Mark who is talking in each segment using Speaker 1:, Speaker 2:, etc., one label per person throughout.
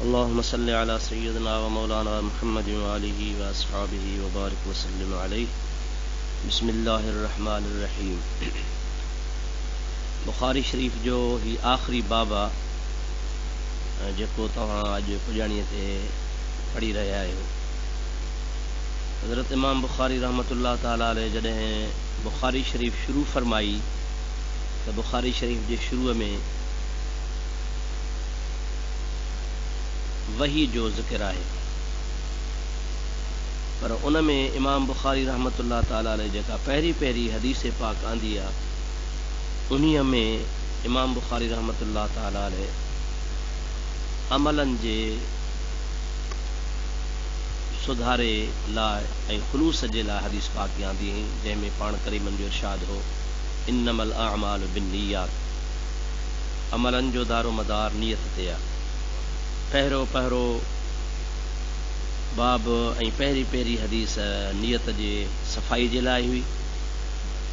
Speaker 1: اللهم صل على سيدنا ومولانا محمد وآله وأصحابه وبارك وسلم عليه بسم الله الرحمن الرحیم. बुखारी शरीफ़ जो ही आख़िरी बाब आहे जेको तव्हां अॼु पुॼाणीअ ते पढ़ी रहिया आहियो. हज़रत इमाम बुखारी रहमतुल्लाह ताला अलैह जॾहिं बुखारी शरीफ़ शुरू फरमाई त बुखारी शरीफ़ जे शुरूअ में वही जो ज़िक्र आहे, पर उन में इमाम बुखारी रहमतुल्लाह ताला अलैह जेका पहिरीं हदीस पाक आंदी आहे उन्हीअ में इमाम बुखारी रहमतुल्लाह ताला अलैह अमलनि जे सुधारे लाइ ऐं ख़ुलूस जे लाइ हदीस पाक आंदी हुई, जंहिंमें पाण करीमन जो इरशाद हो इन्नमल अअमालु बिन्नियात, अमलनि जो दारो मदार नियत ते आहे. पहिरियों बाब ऐं पहिरीं हदीस नियत जे सफ़ाई जे लाइ हुई,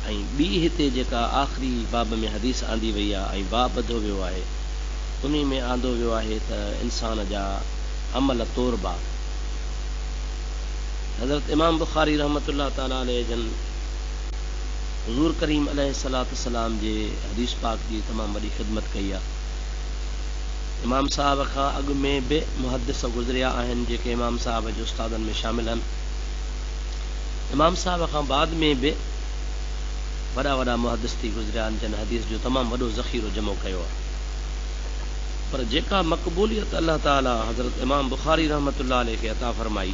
Speaker 1: ऐं ॿी हिते जेका आख़िरी बाब में हदीस आंदी वई आहे ऐं बाब ॿधो वियो आहे उन में आंदो वियो आहे त इंसान जा अमल तौरबा. हज़रत इमाम बुखारी रहमतुल्लाह ताला अलैह जन हुज़ूर करीम अलैहिस्सलातु वस्सलाम जे हदीस पाक जी तमामु वॾी ख़िदमत कई आहे. इमाम साहब खां अॻु में बि मुहद्दिस गुज़रिया आहिनि जेके इमाम साहब जे उस्तादनि में शामिल आहिनि. इमाम साहब खां बाद में बि वॾा मुहद्दिस थी गुज़रिया आहिनि जिन हदीस जो तमामु वॾो ज़ख़ीरो जमो कयो आहे. पर जेका मक़बूलियत अल्लाह ताला हज़रत इमाम बुखारी रहमतुल्लाह अलैह खे अता फरमाई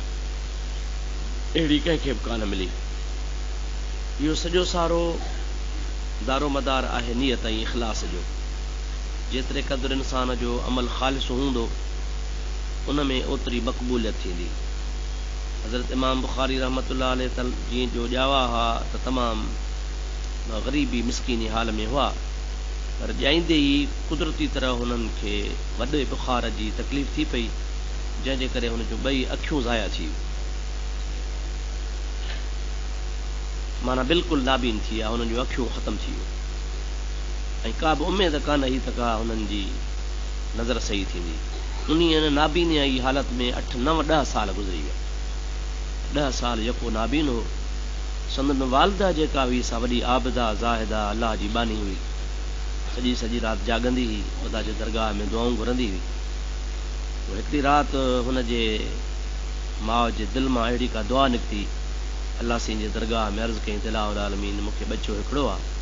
Speaker 1: अहिड़ी कंहिंखे बि कान मिली. इहो सॼो सारो दारो मदार आहे नियत ऐं इख़लास जो. जेतिरे क़दुरु इंसान जो अमल ख़ालिस हूंदो उन में ओतिरी मक़बूलियत थींदी. हज़रत इमाम बुखारी रहमतुल्लाह अलैह जीअं जो ॼावा हुआ त तमामु ग़रीबी मिसकीनी हाल में हुआ, पर ॼाईंदे ई कुदरती तरह हुननि खे वॾे बुखार जी तकलीफ़ थी पई, जंहिंजे करे हुन जूं ॿई अखियूं ज़ाया थी वियूं, माना बिल्कुलु नाबीन थी विया, हुननि जूं अखियूं ख़तमु थी वियूं ऐं का बि उमेद कान हुई त का हुननि जी नज़र सही थींदी. उन नाबीनीअ जी हालत में 8, 9, 10 साल गुज़री विया. 10 साल यको नाबीन हो. संदन वालदा जेका हुई सा वॾी आबिदा ज़ाहिदा अलाह जी बानी हुई, सॼी राति जाॻंदी हुई, ख़ुदा जे दरगाह में दुआऊं घुरंदी हुई. हिकिड़ी राति हुनजे माउ जे दिलि मां अहिड़ी का दुआ निकिती, अलाह सिंह जे दरगाह में अर्ज़ु कई इलाहुल आलमीन मूंखे बचो हिकिड़ो आहे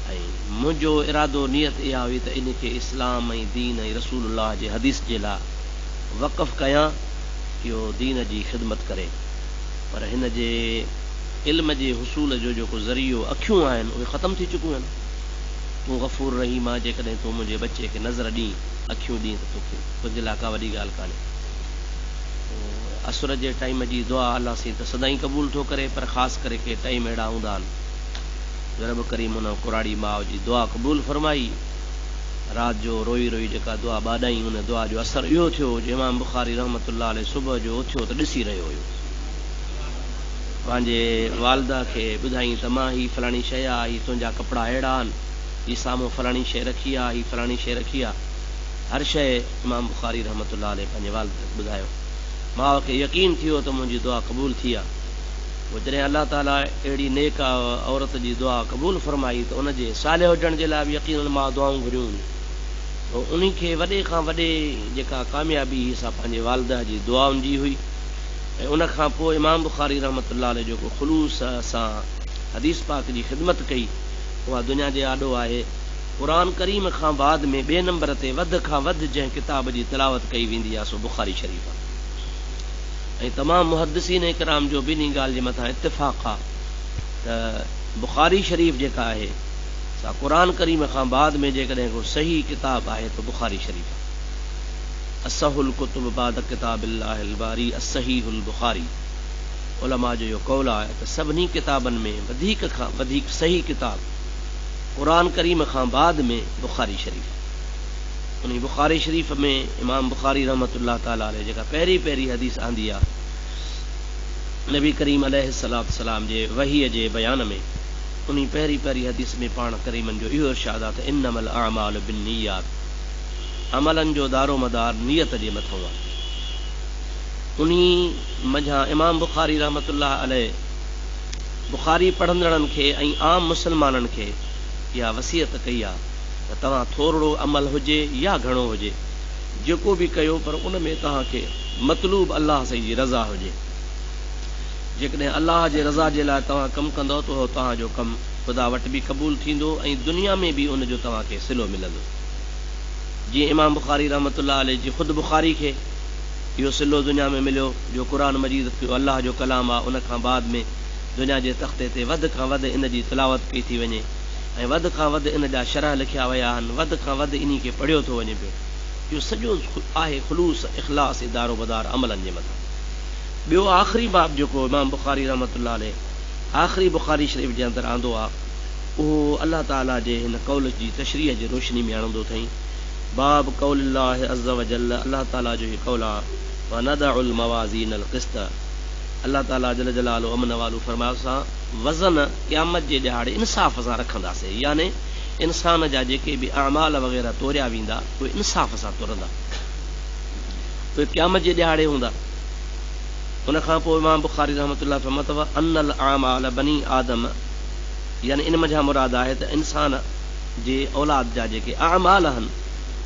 Speaker 1: ऐं मुंहिंजो इरादो नियत इहा हुई त इनखे इस्लाम ऐं दीन ऐं रसूलुल्लाह जे हदीस जे लाइ वक़फ़ कयां, इहो दीन जी ख़िदमत करे. पर हिन जे इल्म जे हुसूल जो जेको ज़रियो अखियूं आहिनि उहे ख़तमु थी चुकियूं आहिनि. तूं गफ़ूर रहीम आहे, जेकॾहिं तूं मुंहिंजे बचे खे नज़र ॾीं, अखियूं ॾीं, त तोखे तुंहिंजे लाइ का वॾी ॻाल्हि कान्हे. असुर जे टाइम जी दुआ अलाह साईं त सदाईं क़बूल थो करे, पर ख़ासि करे के टाइम अहिड़ा हूंदा आहिनि रब करीम हुन कुराड़ी माउ जी दुआ क़बूल फरमाई. राति जो रोई जेका दुआ ॿाॾाई, हुन दुआ जो असरु इहो थियो जो इमाम बुखारी रहमतुल्लाह अलैह सुबुह जो उथियो त ॾिसी रहियो हुयो, पंहिंजे वालदा खे ॿुधाई त मां ही फलाणी शइ आहे, ही तुंहिंजा कपिड़ा अहिड़ा आहिनि, ही साम्हूं फलाणी शइ रखी आहे, ही फलाणी शइ रखी आहे. हर शइ इमाम बुखारी रहमतुल्लाह अलैह पंहिंजे वालद खे ॿुधायो. माउ खे यकीन थियो त मुंहिंजी दुआ क़बूल थी आहे. पोइ जॾहिं अलाह ताला अहिड़ी नेक औरत जी दुआ क़बूल फरमाई त उनजे सालिह हुजण जे लाइ बि यकीन मां दुआऊं घुरियूं. पोइ उन खे वॾे खां वॾे जेका कामयाबी सा पंहिंजे वालदा जी दुआउनि जी हुई. ऐं उन खां पोइ इमाम बुखारी रहमतुल्लाह अलैह जेको ख़ुलूस सां हदीस पाक जी ख़िदमत कई, उहा दुनिया जे आॾो आहे. क़ुरान करीम खां बाद में ॿिए नंबर ते वधि खां वधि जंहिं किताब जी तिलावत कई वेंदी आहे सो बुखारी शरीफ़ आहे. ऐं तमामु मुहद्दिसीन इकराम जो बि इन ॻाल्हि जे मथां इत्तिफ़ाक़ आहे त बुखारी शरीफ़ जेका आहे सा क़ुरान करीम खां बाद में जेकॾहिं को सही किताब आहे त बुखारी शरीफ़ आहे. असहुल कुतुब बाद किताबिल्लाहिल बारी असहीहुल बुखारी. उलमा जो इहो कौल आहे त सभिनी किताबनि में वधीक खां वधीक सही किताब क़ुरान करीम खां बाद में बुखारी शरीफ़. उन बुखारी शरीफ़ में इमाम बुखारी रहमतुल्लाह ताला अलैह जेका पहिरीं हदीस आंदी आहे नबी करीम अलैहिस्सलातु वस्सलाम जे वहीअ जे बयान में, उन पहिरीं हदीस में पाण करीमन जो इहो इरशाद आहे त इन्नमल अअमालु बिन्नियात, अमलनि जो दारो मदार नियत जे मथां आहे। उन मंझां इमाम बुखारी रहमतुल्लाह अलैह बुखारी पढ़ंदड़नि खे ऐं आम मुस्लमाननि खे इहा वसियत कई आहे त तव्हां थोरो अमल हुजे या घणो हुजे, जेको बि कयो पर उन में तव्हांखे मतलूब अलाह साईं जी रज़ा हुजे। जेकॾहिं अलाह जे रज़ा जे लाइ तव्हां कमु कंदव त उहो तव्हांजो कमु ख़ुदा वटि बि क़बूल थींदो ऐं दुनिया में बि उनजो तव्हांखे सिलो मिलंदो। जीअं इमाम बुखारी रहमतुल्लाह अलैह जी ख़ुदि बुखारी खे इहो सिलो दुनिया में मिलियो जो क़ुरान मजीद अलाह जो कलाम आहे, उन खां बाद में दुनिया जे तख़्ते ते वधि खां वधि इन जी तिलावत कई थी वञे ऐं वधि खां वधि इन जा शरह लिखिया विया आहिनि, वधि खां वधि इन खे पढ़ियो थो वञे पियो। इहो सॼो आहे ख़ुलूस इख़लास ऐं दारो मदार अमलनि जे मथां। ॿियो आख़िरी बाब जेको इमाम बुखारी रहमतुल्लाह अलैह आख़िरी बुखारी शरीफ़ जे अंदरि आंदो आहे, उहो अलाह ताला जे हिन कौल जी तशरीह जी रोशनी में आणंदो अथई। बाब कौलिल्लाह अज़्ज़ व जल्ल, अलाह ताला जो हीउ कौल आहे, व नदउल मवाज़ीनल क़िस्त। अलाह ताला जल जलालु अमन वालू फरमायो असां वज़न क़यामत जे ॾिहाड़े इंसाफ़ सां रखंदासीं, याने इंसान जा जेके बि अमाल वग़ैरह तोरिया वेंदा उहे इंसाफ़ सां तुरंदा, उहे क़यामत जे ॾिहाड़े हूंदा। उन खां पोइ इमाम बुखारी रहमतुल्लाह फरमातो आहे अनल आमाल बनी आदम, यानी इन मज़ा मुराद आहे त इंसान जे औलाद जा जेके अमाल आहिनि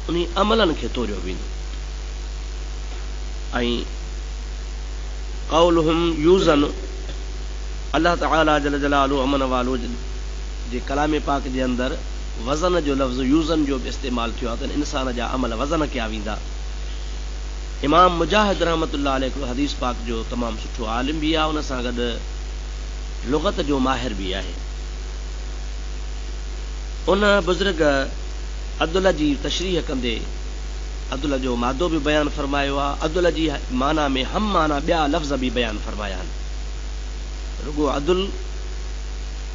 Speaker 1: उन अमलनि खे तोरियो वेंदो। ऐं कौलुहुम यूज़न, अलाह ताला जल जलालु अमन वालो जे कलाम पाक जे अंदरि वज़न जो लफ़्ज़ यूज़न जो बि इस्तेमालु थियो आहे त इंसान जा अमल वज़न कया वेंदा। इमाम मुजाहिद रहमतुल्लाह अलैह हिकिड़ो हदीस पाक जो तमामु सुठो आलिम बि आहे, उन सां गॾु लुग़त जो माहिर बि आहे। उन बुज़ुर्ग अदुल जी तशरीह कंदे अदुल जो मादो बि बयानु फरमायो आहे, अदुल जी माना में हम माना ॿिया लफ़्ज़ बि बयानु फरमाया आहिनि। रुगो अदुल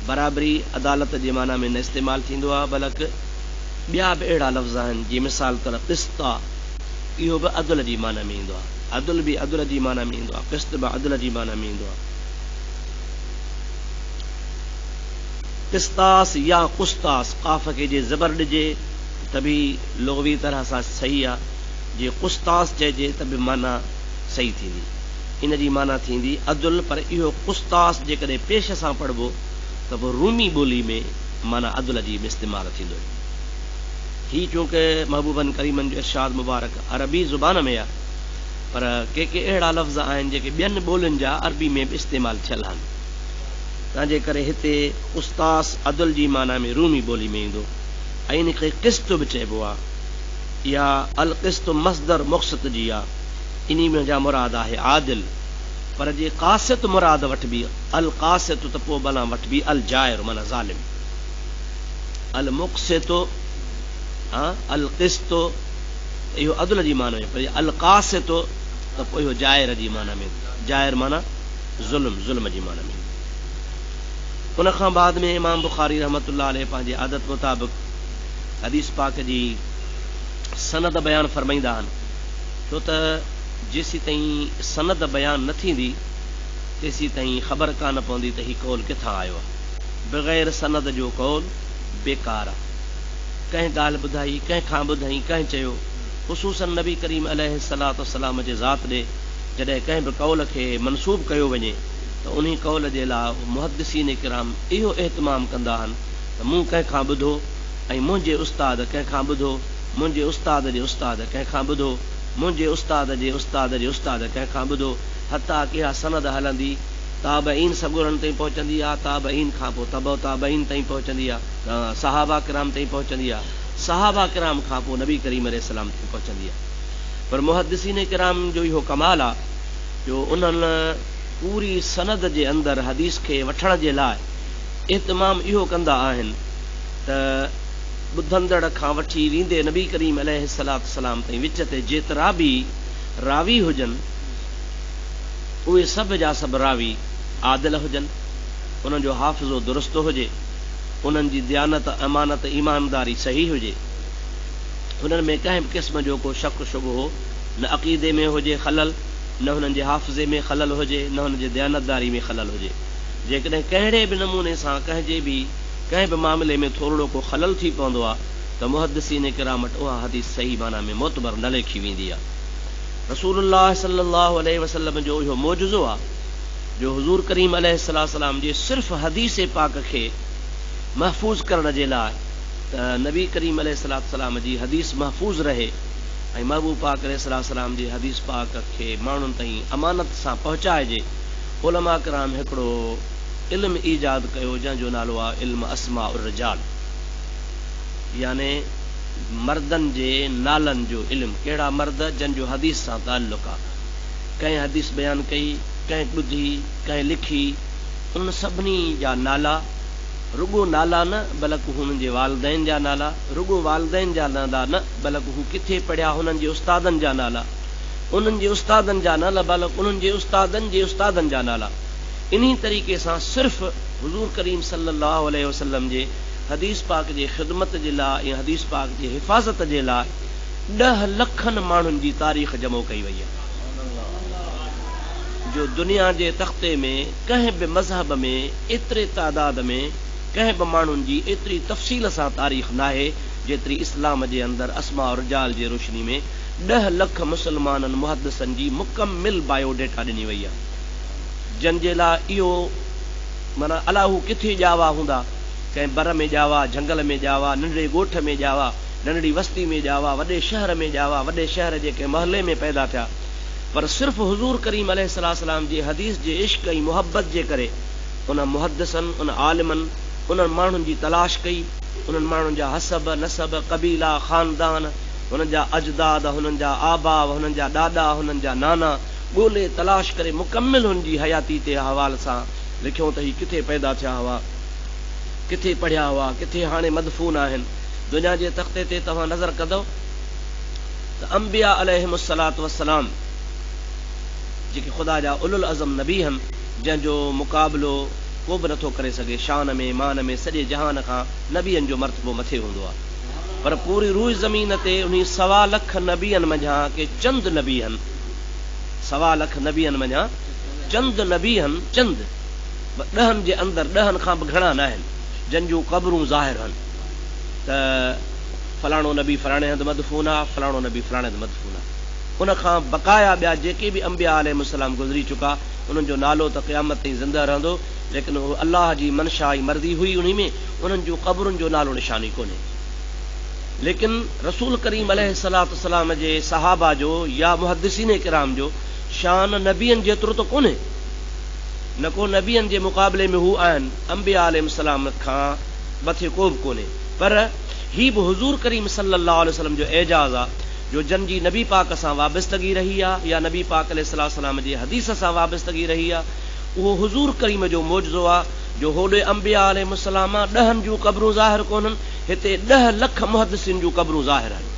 Speaker 1: बराबरी अदालत जे माना में न इस्तेमालु थींदो आहे, बल्कि ॿिया बि अहिड़ा लफ़्ज़ आहिनि जीअं मिसाल तर क़िस्त आहे, इहो बि अदुल जी माना में ईंदो आहे। अदुल बि अदुल जी माना में ईंदो आहे, क़िस्त बि अदुल जी माना में ईंदो आहे। क़िस्तास या क़ुस्तास, काफ़ खे जे ज़बर ॾिजे त बि लुग़वी तरह सां सही आहे, जे क़ुस्तास चइजे त बि माना सही थींदी, इन जी माना थींदी अदुल। पर इहो क़ुस्तास जेकॾहिं पेश सां पढ़िबो त पोइ रूमी ॿोली में माना अदुल जी बि इस्तेमालु थींदो। हीउ चूंकि महबूबनि करीमनि जो इरशाद मुबारक अरबी ज़ुबान में आहे, पर के अहिड़ा लफ़्ज़ आहिनि जेके ॿियनि ॿोलियुनि जा अरबी में बि इस्तेमालु थियल आहिनि, तंहिंजे करे हिते उस्तास अदुल जी माना में रूमी ॿोली में ईंदो। ऐं इन खे क़िस्त बि चइबो आहे, या अल क़िस्त मस्दर मुक़्सित जी आहे, इन में जा मुराद आहे आदिल। पर जे क़ासित मुराद वठिबी अल क़ासित त पोइ भला वठिबी अल जाइर माना ज़ालिम, अल मुक़्सित अल क़िस्त इहो अदुल जी माना में, पर अल क़ासित त पोइ इहो जाइर जी माना में, जाइर माना ज़ुल्म जी माना में। उन खां बाद में इमाम बुखारी रहमतुल्लाह अलैह पंहिंजे आदत मुताबिक़ हदीस पाक जी सनद बयानु फरमाईंदा आहिनि, छो त जेसीं ताईं सनद बयानु न थींदी तेसीं ताईं ख़बर कान पवंदी त हीउ कौल किथां आयो आहे। बग़ैर सनद जो कौल बेकार आहे। कंहिं ॻाल्हि ॿुधाई, कंहिंखां ॿुधाई, कंहिं चयो, ख़ुसूसन नबी करीम अलैहिस्सलातु वस्सलाम जे ज़ात ॾे जॾहिं कंहिं बि कौल खे मनसूब कयो वञे त उन कौल जे लाइ मुहद्दिसीन किराम इहो एहतमाम कंदा आहिनि त मूं कंहिंखां ॿुधो ऐं मुंहिंजे उस्ताद कंहिंखां ॿुधो, मुंहिंजे उस्ताद जे उस्ताद कंहिंखां ॿुधो, मुंहिंजे उस्ताद जे उस्ताद जे उस्ताद कंहिंखां ॿुधो, हता की इहा सनद हलंदी ताबईन सगुरनि ताईं पहुचंदी आहे, ताबईन खां पोइ तबो ताबईन ताईं पहुचंदी आहे, सहाबा किराम ताईं पहुचंदी आहे, सहाबा किराम खां पोइ नबी करीम अलैहिस्सलाम ताईं पहुचंदी आहे। पर मुहद्दिसीन किराम जो इहो कमाल आहे जो उन्हनि पूरी सनद जे अंदरि हदीस खे वठण जे लाइ एहतमाम इहो कंदा आहिनि त ॿुधंदड़ खां वठी वेंदे नबी करीम अलैहिस्सलातु वस्सलाम ताईं विच ते जेतिरा बि रावी हुजनि उहे सभु जा सभु रावी आदिल हुजनि, उन्हनि जो हाफ़िज़ो दुरुस्त हुजे, उन्हनि जी दयानत अमानत ईमानदारी सही हुजे, हुननि में कंहिं बि क़िस्म जो को शक शुबहो न अक़ीदे में हुजे खलल, न हुननि जे हाफ़िज़े में खलल हुजे, न हुननि जे दयानतदारी में खलल हुजे। जेकॾहिं कहिड़े बि नमूने सां कंहिं बि मामले में थोरो को खलल थी पवंदो आहे त मुहद्दिसीन किराम वटि उहा हदीस सही माना में मोतबर न लिखी वेंदी आहे। रसूलुल्लाह सल्लल्लाहु अलैहि वसल्लम जो इहो मौजूज़ो आहे जो हुज़ूर करीम अलैहिस्सलाम जे सिर्फ़ हदीस पाक खे महफ़ूज़ करण जे लाइ त नबी करीम अलैहिस्सलाम जी हदीस महफ़ूज़ रहे ऐं महबूब पाक अलैहिस्सलाम जी हदीस पाक खे माण्हुनि ताईं अमानत सां पहुचाइजे, उलमा किराम हिकिड़ो इल्मु ईजाद कयो जंहिंजो नालो आहे इल्मु अस्माउर रिजाल, याने मर्दनि जे नालनि जो इल्मु। कहिड़ा मर्द जंहिंजो हदीस सां ताल्लुक़ आहे, कंहिं हदीस बयानु कई, कंहिं ॿुधी, कंहिं लिखी, उन सभिनी जा नाला, रुगो नाला न बल्कि हुननि जे वालिदैन जा नाला, रुगो वालिदैन जा नाला न बल्कि हू किथे पढ़िया हुननि जे उस्तादनि जा नाला, उन्हनि जे उस्तादनि जा नाला बल्कि उन्हनि जे उस्तादनि जे उस्तादनि जा नाला। इन्ही तरीक़े सां सिर्फ़ हुज़ूर करीम सल्लल्लाहु अलैहि वसल्लम जे हदीस पाक जे ख़िदमत जे लाइ या हदीस पाक जे हिफ़ाज़त जे लाइ 10 लखनि माण्हुनि जी तारीख़ जमो कई वई आहे, जो दुनिया जे तख़्ते में कंहिं बि मज़हब में एतिरे तादाद में कंहिं बि माण्हुनि जी एतिरी तफ़सील सां तारीख़ नाहे जेतिरी इस्लाम जे अंदरि अस्मा और रिजाल जे रोशनी में 10 लख मुसलमाननि मुहद्दिसनि जी मुकमिल बायोडेटा ॾिनी वई आहे, जंहिंजे लाइ इहो माना अला हू किथे ॼावा हूंदा, कंहिं बर में ॼावा, झंगल में ॼावा, नंढड़े ॻोठ में ॼावा, नंढड़ी वस्ती में ॼावा, वॾे शहर में ॼावा, वॾे शहर जे कंहिं महले में पैदा थिया, पर सिर्फ़ हुज़ूर करीम अलैहिस्सलाम जी हदीस जे इश्क़ ऐं मुहबत जे करे उन मुहद्दिसनि, उन आलिमनि, उन्हनि माण्हुनि जी तलाश कई, उन्हनि माण्हुनि जा हसब, नसब, कबीला, ख़ानदान, हुननि जा अजदाद, हुननि जा आबा, हुननि जा ॾाॾा, हुननि जा नाना ॻोल्हे तलाश करे मुकमिल हुन जी हयाती ते हवाले सां लिखियो त ही किथे पैदा थिया हुआ, किथे पढ़िया हुआ, किथे हाणे मदफून आहिनि। दुनिया जे तख़्ते ते तव्हां नज़र कंदव त अंबिया अलैहिमुस्सलातु वस्सलाम जेके ख़ुदा जा उलुल अज़म नबी आहिनि, जंहिंजो मुक़ाबिलो को बि नथो करे सघे शान में मान में, सॼे जहान खां नबीअनि जो मर्तबो मथे हूंदो आहे, पर पूरी रूह ज़मीन ते उन 1.25 लख नबीअनि मंझां के चंद नबी आहिनि, 1.25 लख नबीअनि मंझां चंद नबी आहिनि, चंद 10 जे अंदरि 10 खां बि घणा न आहिनि जंहिंजूं क़बरूं ज़ाहिर आहिनि त फलाणो नबी फलाणे हंधि मदफून आहे, फलाणो नबी फलाणे हंधि मदफून आहे। उन खां बक़ाया ॿिया जेके बि अंबिया अलैहिस्सलाम गुज़री चुका उन्हनि जो नालो त क़यामत ताईं ज़िंदा रहंदो, लेकिन उहो अल्लाह जी मनशा ऐं मर्ज़ी हुई उन में उन्हनि जूं क़बरुनि जो नालो निशानी कोन्हे। लेकिन रसूल करीम अलैहिस्सलाम जे सहाबा जो या मुहद्दिसीन किराम जो शान नबीअनि जेतिरो त कोन्हे, न को नबीअनि जे मुक़ाबले में हू आहिनि, अंबिया अलैहिस्सलाम खां मथे को बि कोन्हे, पर ही बि हुज़ूर करीम सल्लल्लाहु अलैहि वसल्लम जो एजाज़ आहे जो जंहिंजी नबी पाक सां वाबस्तगी रही आहे या नबी पाक अलैहिस्सलाम जी हदीस सां वाबस्तगी रही आहे, उहो हुज़ूर करीम जो मौजज़ो आहे जो होॾे अंबिया अलैहिस्सलाम 10 जूं क़बरूं ज़ाहिर कोन्हनि, हिते 10 लख मुहद्दिसिन जूं क़बरूं ज़ाहिर आहिनि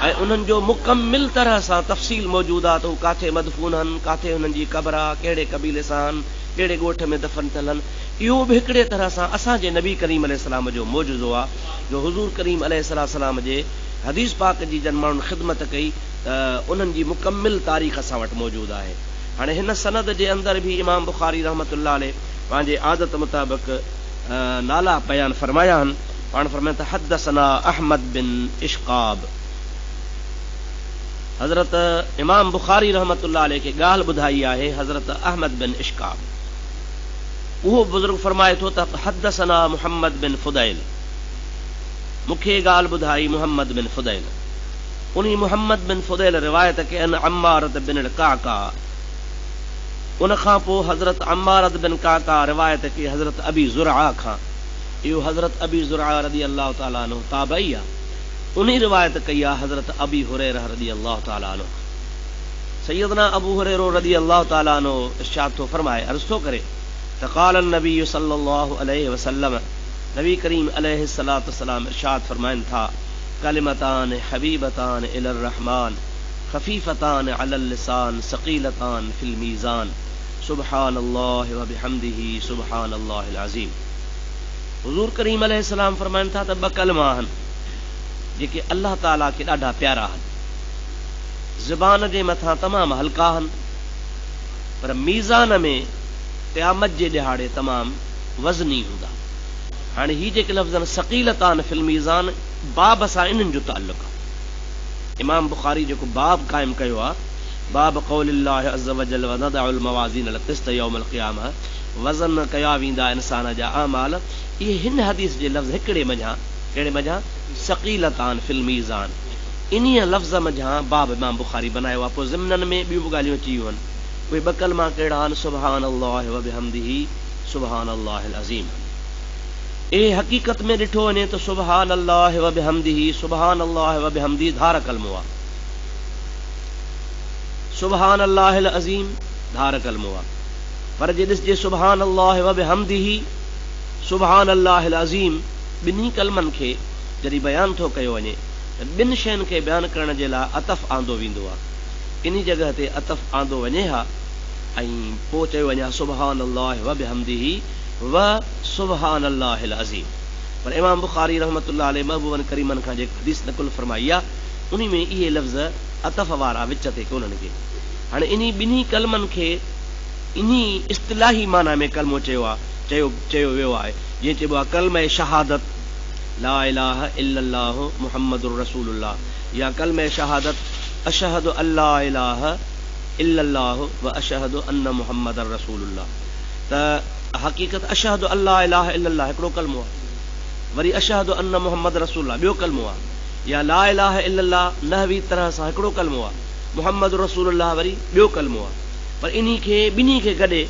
Speaker 1: ऐं उन्हनि जो मुकमिल तरह सां तफ़सील मौजूदु आहे त हू काथे मदफून आहिनि, काथे हुननि जी क़बर आहे, कहिड़े क़बीले सां आहिनि, कहिड़े ॻोठ में दफ़न थियल आहिनि। इहो बि हिकिड़े तरह सां असांजे नबी करीम अलैहिस्सलाम जो मौजूदो आहे जो हुज़ूर करीम अलैहिस्सलाम जे हदीस पाक जी जन माण्हुनि ख़िदमत कई त उन्हनि जी मुकमिल तारीख़ असां वटि मौजूदु आहे। हाणे हिन सनद जे अंदरि बि इमाम बुखारी रहमतुल्लाह अलैह पंहिंजे आदत मुताबिक़ नाला बयानु फरमाया आहिनि। पाण फरमाइनि त हदसना अहमद बिन इश्काब, हज़रत इमाम बुखारी रहमतुल्लाह अलैह खे ॻाल्हि ॿुधाई आहे हज़रत अहमद बिन इश्काब। उहो बुज़ुर्ग फरमाए थो त हदसना मुहम्मद बिन फुदैल, मूंखे ॻाल्हि ॿुधाई मुहम्मद बिन फुदैल। उन मुहम्मद बिन फुदैल रिवायत कयनि अम्मारत बिन काका, उन खां पोइ हज़रत अम्मारत बिन काका रिवायत कई हज़रत अबी ज़ुरआ खां। इहो हज़रत अबी ज़ुरआ रज़ी अल्लाह ताला अन्हु ताबई आहे। उन रिवायत कई आहे हज़रत अबी हुरैरा रज़ी अल्लाह ताला अन्हु। सैयदना अबू हुरैरा रज़ी अल्लाह ताला अन्हु इरशाद थो फरमाए, अर्ज़ थो करे त क़ाल नबी सल्लल्लाहु अलैहि वसल्लम, नबी करीम अलैहिस्सलातु वस्सलाम इरशाद फरमाइनि था, कलिमतान हबीबतान इलर रहमान खफीफतान अलल लिसान सकीलतान फिल मीज़ान सुब्हानल्लाह व बिहम्दिही सुब्हानल्लाहिल अज़ीम। हुज़ूर करीम अलैहिस्सलाम फरमाइनि था त 2 कलमा आहिनि जेके अल्लाह ताला खे ॾाढा प्यारा आहिनि, ज़ुबान जे मथां तमामु हल्का आहिनि, पर मीज़ान में क़यामत जे ॾिहाड़े तमामु वज़नी हूंदा। हाणे ही जेके लफ़्ज़ आहिनि सक़ीलतान फिल मीज़ान बाब सां इन्हनि जो ताल्लुक़ आहे। इमाम बुखारी जेको बाब क़ाइमु कयो आहे, बाब क़ौलिल्लाहि अज़्ज़ वजल व नदअुल मवाज़ीन अल क़िस्त यौमल क़ियामह, वज़न कया वेंदा इंसान जा अमाल, इहे हिन हदीस जे लफ़्ज़ हिकिड़े मंझां, कहिड़े मंझां, सक़ीलतान फिल मीज़ान, इन्हीअ लफ़्ज़ मंझां बाब इमाम बुखारी बनायो आहे। पोइ ज़िमननि में ॿियूं बि ॻाल्हियूं अची वियूं आहिनि। उहे ॿ कलमा कहिड़ा आहिनि, सुबहान अल्लाह व बिहम्दिही सुबहान अल्लाहिल अज़ीम। हक़ीक़त में ॾिठो वञे त सुबहान अल्लाह व बिहम्दिही सुबहान अल्लाह व बिहम्दिही धार कलमो आहे, सुबहान अल्लाहिल अज़ीम धार कलमो आहे। पर जे ॾिसजे सुबहान अल्लाह व बिहम्दिही सुबहान अल्लाहिल अज़ीम, ॿिन्ही कलमनि खे जॾहिं बयानु थो कयो वञे त ॿिनि शयुनि खे बयानु करण जे लाइ अतफ़ आंदो वेंदो आहे। इन जॻह ते अतफ़ आंदो वञे हा ऐं पोइ चयो वञे सुबहान अल्लाह व बिहम्दिही व सुबहान अल्लाहिल अज़ीम। पर इमाम बुखारी रहमतुल्लाह अलैह महबूबन करीमन खां जेका हदीस नकुल फरमाई आहे, उन में इहे लफ़्ज़ अतफ़ वारा विच ते कोन्हनि के। हाणे इन ॿिन्ही कलमनि खे इन्ही इस्तिलाही माना में कलमो चयो वियो आहे। जीअं चइबो आहे कलमे शहादत ला इलाहा इल्लल्लाह मुहम्मदुर रसूलुल्लाह, या कलमे शहादत अशहदु अल्ला इलाहा इल्लल्लाह व अशहदु अन्न मुहम्मदर रसूलुल्लाह। त हक़ीक़त अशहदु अल्ला इलाहा इल्लल्लाह हिकिड़ो कलमो आहे, वरी अशहदु अन्न मुहम्मद रसूलुल्लाह ॿियो कलमो आहे, या ला इलाहा इल्लल्लाह नहवी तरह सां हिकिड़ो कलमो आहे, मुहम्मद रसूलुल्लाह वरी ॿियो कलमो आहे। पर इन्ही खे ॿिन्ही खे गॾे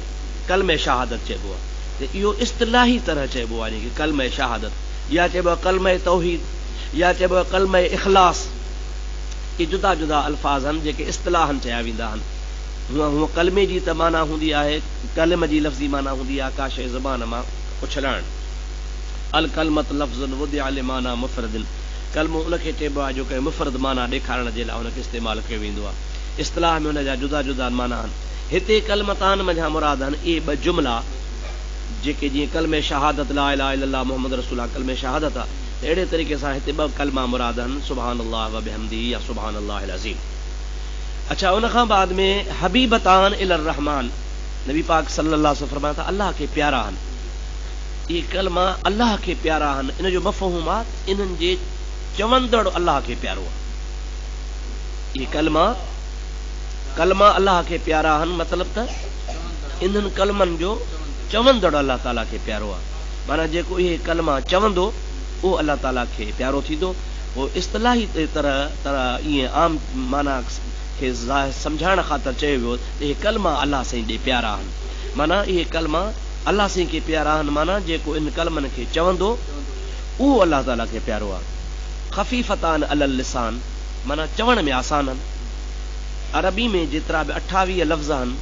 Speaker 1: कलमे शहादत चइबो आहे। त इहो इस्तिलाही तरह चइबो आहे कि कलमे शहादत, या चइबो आहे कलमे तौहीद, या चइबो आहे कलमे इख़लास। इहे जुदा जुदा अल्फाज़ आहिनि जेके इस्तिलाहनि चया वेंदा आहिनि। हूअं कलमे जी त माना हूंदी आहे, कलम जी लफ़्ज़ी माना हूंदी आहे का शइ ज़बान मां उछलाइण। अल कलमत लफ़्ज़ुन वुदिअ लिमाना मुफ़रदिन, कलमो उनखे चइबो आहे जो के मुफ़रद माना ॾेखारण जे लाइ उनखे इस्तेमालु कयो वेंदो आहे। इस्तिलाह में उनजा जुदा जुदा माना आहिनि। हिते कलमतान मंझां मुराद आहिनि इहे ॿ जुमिला जेके जीअं कलमे शहादत ला इलाहा इल्लल्लाह मुहम्मद रसूलुल्लाह कलमे शहादत आहे, त अहिड़े तरीक़े सां हिते ॿ कलमा मुराद आहिनि, सुबहान अल्लाह व बिहम्दिही या सुबहान अल्लाहिल अज़ीम। अच्छा, उन खां बाद में हबीबतान इलर रहमान, नबी पाक सल्लल्लाहु अलैहि वसल्लम फरमाया था अल्लाह खे प्यारा आहिनि। इहे कलमा अल्लाह खे प्यारा आहिनि, इन जो मफ़हूम आहे इन्हनि जे चवंदड़ अल्लाह खे प्यारो आहे। इहे कलमा अल्लाह खे प्यारा आहिनि, मतिलब त इन्हनि कलमनि जो चवंदड़ अल्लाह ताला खे प्यारो आहे। माना जेको इहे कलमा चवंदो उहो अल्लाह ताला खे प्यारो थींदो। पोइ इस्तिलाही तरह ईअं आम माना खे सम्झाइण ख़ातिर चयो वियो त इहे कलमा अल्लाह साईं ॾे प्यारा आहिनि। माना इहे कलमा अल्लाह साईं खे प्यारा आहिनि, माना जेको इन कलमनि खे चवंदो उहो अल्लाह ताला खे प्यारो आहे। ख़फ़ीफ़तान अलल लिसान, माना चवण में आसान आहिनि। अरबी में जेतिरा बि 28 लफ़्ज़ आहिनि,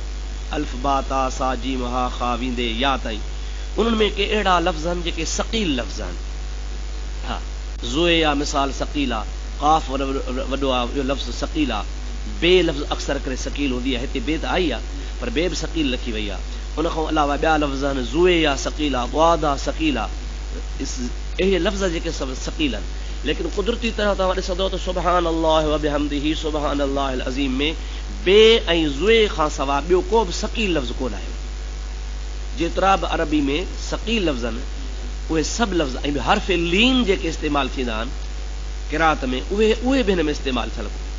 Speaker 1: अल्फ बा ता सा जीम हा खा वींदे या ताईं, उन्हनि में के अहिड़ा लफ़्ज़ आहिनि जेके सक़ील लफ़्ज़ आहिनि। हा, ज़ुए या मिसाल सक़ील आहे, क़ाफ़ वॾो आहे, इहो लफ़्ज़ सक़ील आहे। बे लफ़्ज़ अक्सर करे सक़ील हूंदी आहे, हिते बे त आई आहे पर बे बि सक़ील लिखी वई आहे। उन खां अलावा ॿिया लफ़्ज़ आहिनि, ज़ुए या सक़ील आहे, ॿुआद आहे सक़ील आहे। इहे लफ़्ज़ जेके सभु सक़ील आहिनि, लेकिन कुदरती तरह तव्हां ॾिसंदो त सुबहान अल्लाह व बिहम्दिही सुबहान अल्लाहिल अज़ीम में बे ऐं ज़ुए खां सवाइ ॿियो को बि सक़ील लफ़्ज़ कोन आहे। जेतिरा बि अरबी में सक़ील लफ़्ज़ आहिनि उहे सभु लफ़्ज़ ऐं हर्फ़ लीन जेके इस्तेमालु थींदा आहिनि क़िराअत में, उहे बि हिन में इस्तेमालु थियल कोन।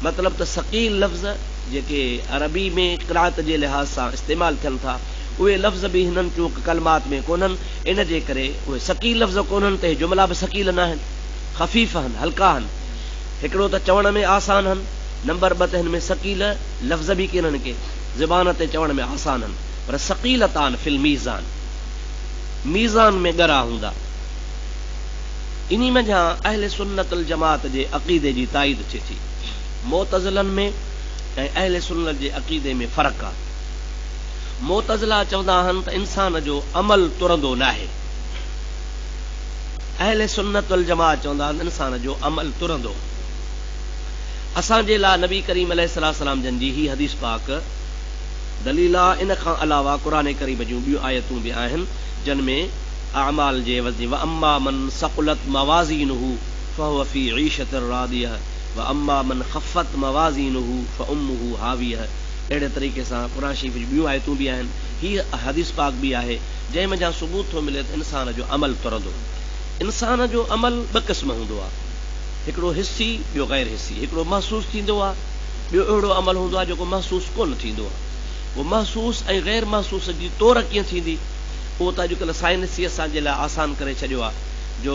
Speaker 1: मतिलबु त सक़ील लफ़्ज़ जेके अरबी में क़िराअत जे लिहाज़ सां इस्तेमालु थियनि था, उहे लफ़्ज़ बि हिननि चूंकि कलमात में कोन्हनि, इन जे करे उहे सक़ील लफ़्ज़ कोन्हनि त जुमिला बि सक़ील न आहिनि, ख़फ़ीफ़ आहिनि, हल्का आहिनि। हिकिड़ो त चवण में आसान आहिनि, नंबर 2 त हिन में सक़ील लफ़्ज़ बि किन्हनि के ज़बान ते चवण में आसान आहिनि, पर सक़ीलतान फिल मीज़ान, मीज़ान में ॻरा हूंदा। इन्ही मंझां अहले सुन्नतुल जमात जे अक़ीदे जी ताईद थिए थी। मोतज़िलन में ऐं अहले सुन्नत जे अक़ीदे में फ़र्क़ु आहे। मोतज़िला चवंदा आहिनि त इंसान जो अमल तुरंदो न आहे, अहले सुन्नत वल जमात चवंदा आहिनि इंसान जो अमल तुरंदो। असांजे लाइ नबी करीम अलैहिस्सलाम जन जी ही हदीस पाक दलील आहे। इन खां अलावा क़ुरान करीम जूं ॿियूं आयतूं बि आहिनि जिन में अमाल जे वज़नी व अम्मा मन सक़ुलत मवाज़ीनुहु फहुव फी ईशतिर रादियह व अम्मा मन ख़फ़त मवाज़ीनुहु फउम्मुहु हावियह। अहिड़े तरीक़े सां क़ुरान शरीफ़ जूं ॿियूं आयतूं बि आहिनि, हीअ हदीस पाक बि आहे जंहिं मंझां सबूत थो मिले त इंसान जो अमल तुरंदो। इंसान जो अमल ॿ क़िस्म हूंदो आहे, हिकिड़ो हिस्सी ॿियो गैर हिस्सी। हिकिड़ो महसूस थींदो आहे, ॿियो अहिड़ो अमल हूंदो आहे जेको महसूस कोन थींदो आहे। उहो महसूस ऐं गैर महसूस जी तौर कीअं थींदी, उहो त अॼुकल्ह साइंस ई असांजे लाइ आसान करे छॾियो आहे। जो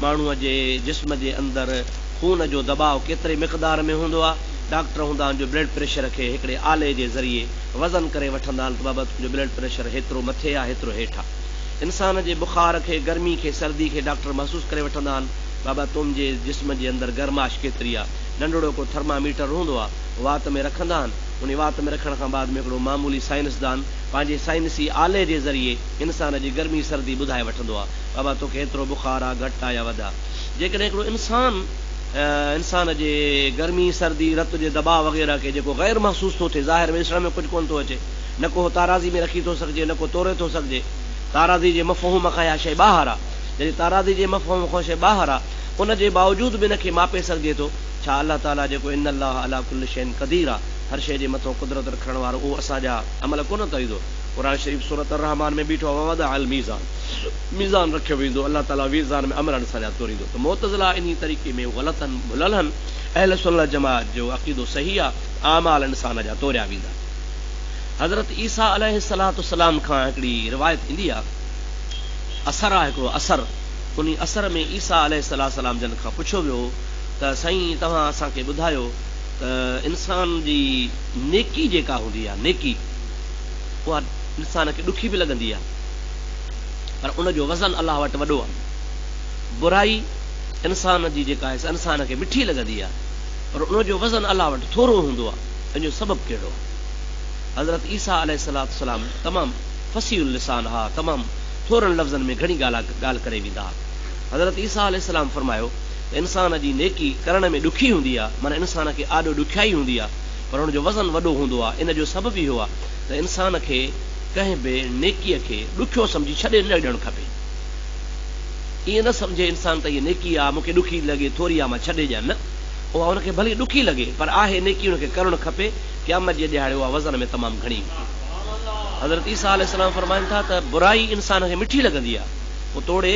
Speaker 1: माण्हूअ जे जिस्म जे अंदरि खून जो दबाव केतिरे मिक़दार में हूंदो आहे, डॉक्टर हूंदा आहिनि जो ब्लड प्रेशर खे हिकिड़े आले जे ज़रिए वज़न करे वठंदा आहिनि त बाबा तुंहिंजो ब्लड प्रेशर हेतिरो मथे आहे हेतिरो हेठि आहे। इंसान जे बुखार खे, गर्मी खे, सर्दी खे डॉक्टर महसूस करे वठंदा आहिनि, बाबा तुंहिंजे जिस्म जे अंदरि गर्माश केतिरी आहे। नंढड़ो को थर्मामीटर हूंदो आहे, वात में रखंदा आहिनि, उन वात में रखण खां बाद में हिकिड़ो मामूली साइंसदान पंहिंजे साइंसी आले जे ज़रिए इंसान जी गर्मी सर्दी ॿुधाए वठंदो आहे, बाबा तोखे हेतिरो बुखार आहे, घटि आहे या वधि आहे। जेकॾहिं हिकिड़ो इंसान जे गर्मी सर्दी रत जे दबाव वग़ैरह खे जेको गैर महसूस थो थिए, ज़ाहिर में ॾिसण में कुझु कोन थो अचे, न को ताराज़ी में रखी थो सघिजे, न को तोरे थो सघिजे, ताराज़ी जे मफ़हूम खां इहा शइ ॿाहिरि आहे। जॾहिं ताराज़ी जे मफ़हूम खां शइ ॿाहिरि आहे, उन जे बावजूदि बि हिनखे मापे सघिजे थो। छा अलाह ताला जेको इन अल्लाह अला कुल्ल शैइन क़दीर आहे, हर शइ जे मथां कुदरत रखण वारो, उहो असांजा अमल कोन करींदो। क़ुरान शरीफ़ सूरत अर-रहमान में बीठो ववद अल मीज़ान, मीज़ान रखियो वेंदो, अलाह ताला मीज़ान में अमलनि असांजा तोरींदो। त मुअतज़िला इन तरीक़े में ग़लत आहिनि, भुलियल आहिनि। अहल सुन्नत जमात जो अक़ीदो सही आहे, आमाल इंसान जा तोरिया वेंदा। हज़रत ईसा अलैहिस्सलाम खां हिकिड़ी रिवायत ईंदी आहे, असर आहे हिकिड़ो असर, उन असर में ईसा अलैहिस्सलाम जन खां पुछियो वियो त साईं तव्हां असांखे ॿुधायो त इंसान जी नेकी जेका हूंदी आहे, नेकी उहा इंसान खे ॾुखी बि लॻंदी आहे, पर उनजो वज़न अलाह वटि वॾो आहे। बुराई इंसान जी जेका आहे इंसान खे मिठी लॻंदी आहे, पर उनजो वज़न अलाह वटि थोरो हूंदो आहे। इन जो सबबु कहिड़ो आहे? हज़रत ईसा अलैहिस्सलाम तमामु फसीउल लिसान हा, तमामु थोरनि लफ़्ज़नि में घणी ॻाल्हि करे वेंदा हुआ। हज़रत ईसा अलैहिस्सलाम फरमायो त इंसान जी नेकी करण में ॾुखी हूंदी आहे, माना इंसान खे ॾाढो ॾुखियाई हूंदी आहे, पर हुनजो वज़न वॾो हूंदो आहे। इन जो सबबु इहो आहे त इंसान खे कंहिं बि नेकीअ खे ॾुखियो सम्झी छॾे न ॾियणु खपे। ईअं न सम्झे इंसान त हीअ नेकी आहे, मूंखे ॾुखी लॻे, थोरी आहे, मां छॾे ॾियां, न। उहा हुनखे भली ॾुखी लॻे, पर आहे नेकी, हुनखे करणु खपे। क़यामत जे ॾिहाड़े उहा वज़न में तमामु घणी। हज़रत ईसा अलैहिस्सलाम फरमाइनि था त बुराई इंसान खे मिठी लॻंदी आहे, पोइ तोड़े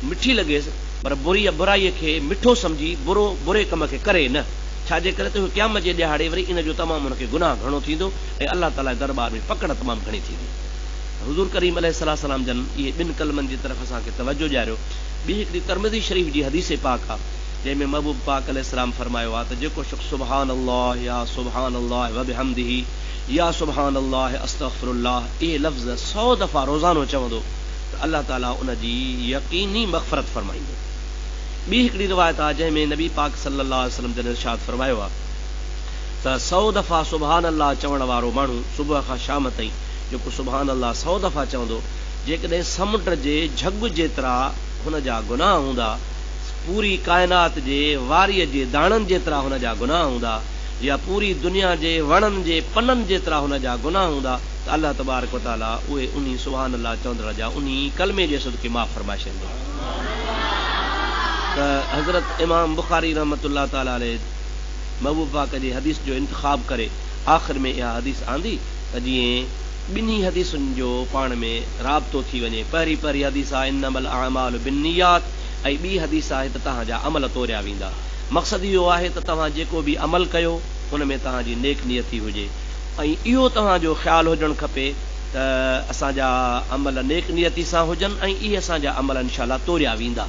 Speaker 1: मिठी लॻेसि, पर बुराईअ खे मिठो सम्झी बुरे कम खे करे न। छाजे करे त क़यामत जे ॾिहाड़े वरी इन जो तमामु हुनखे गुनाह घणो थींदो ऐं अलाह ताला जे दरबार में पकड़ तमामु घणी थींदी। हुज़ूर करीम अलैहिस्सलाम जन इहे ॿिनि कलमनि जी तरफ़ असांखे तवजो ॾियारियो। ॿी हिकिड़ी तिरमिज़ी शरीफ़ जी हदीस पाक आहे, जंहिंमें महबूब पाक अलैहिस्सलाम फरमायो आहे त जेको शख़्स सुबहान अल्लाह या सुबहान अल्लाह व बिहम्दिही या सुबहान अल्लाह अस्तगफिरुल्लाह इहे लफ़्ज़ 100 दफ़ा रोज़ानो चवंदो त अलाह ताला उन जी यक़ीनी मग़फ़रत फरमाईंदो। ॿी हिकिड़ी रिवायत आहे जंहिंमें नबी पाक सल्लल्लाहु अलैहि वसल्लम जन इरशाद फरमायो आहे त 100 दफ़ा सुबहान अल्लाह चवण वारो माण्हू सुबुह खां शाम ताईं जेको सुबहान अल्लाह 100 दफ़ा चवंदो, जेकॾहिं समुंड जे झग जेतिरा हुन जा गुनाह हूंदा, पूरी काइनात जे वारीअ जे दाणनि जेतिरा हुन जा गुनाह हूंदा, या पूरी दुनिया जे वणनि जे पननि जेतिरा हुन जा गुनाह हूंदा, त अल्लाह तबारक व तआला उहे उन सुबहान अल्लाह चवंदड़ जा उन कलमे जे सदके माफ़ फरमाए छॾींदो। त हज़रत इमाम बुखारी रहमतुल्लाह ताला अलैह महबूब पाक जी हदीस जो इंतिखाब करे आख़िर में इहा हदीस आंदी त जीअं ॿिन्ही हदीसुनि जो पाण में राब्तो थी वञे। पहिरीं हदीस आहे इन्नमल अअमालु बिन्नियात, ऐं ॿी हदीस आहे त तव्हांजा अमल तोरिया वेंदा। मक़सदु इहो आहे त तव्हां जेको बि अमल कयो हुन में तव्हांजी नेक नियती हुजे, ऐं इहो तव्हांजो ख़्यालु हुजणु खपे त असांजा अमल नेक नियती सां हुजनि ऐं इहे असांजा अमल इनशाअल्लाह तोरिया वेंदा।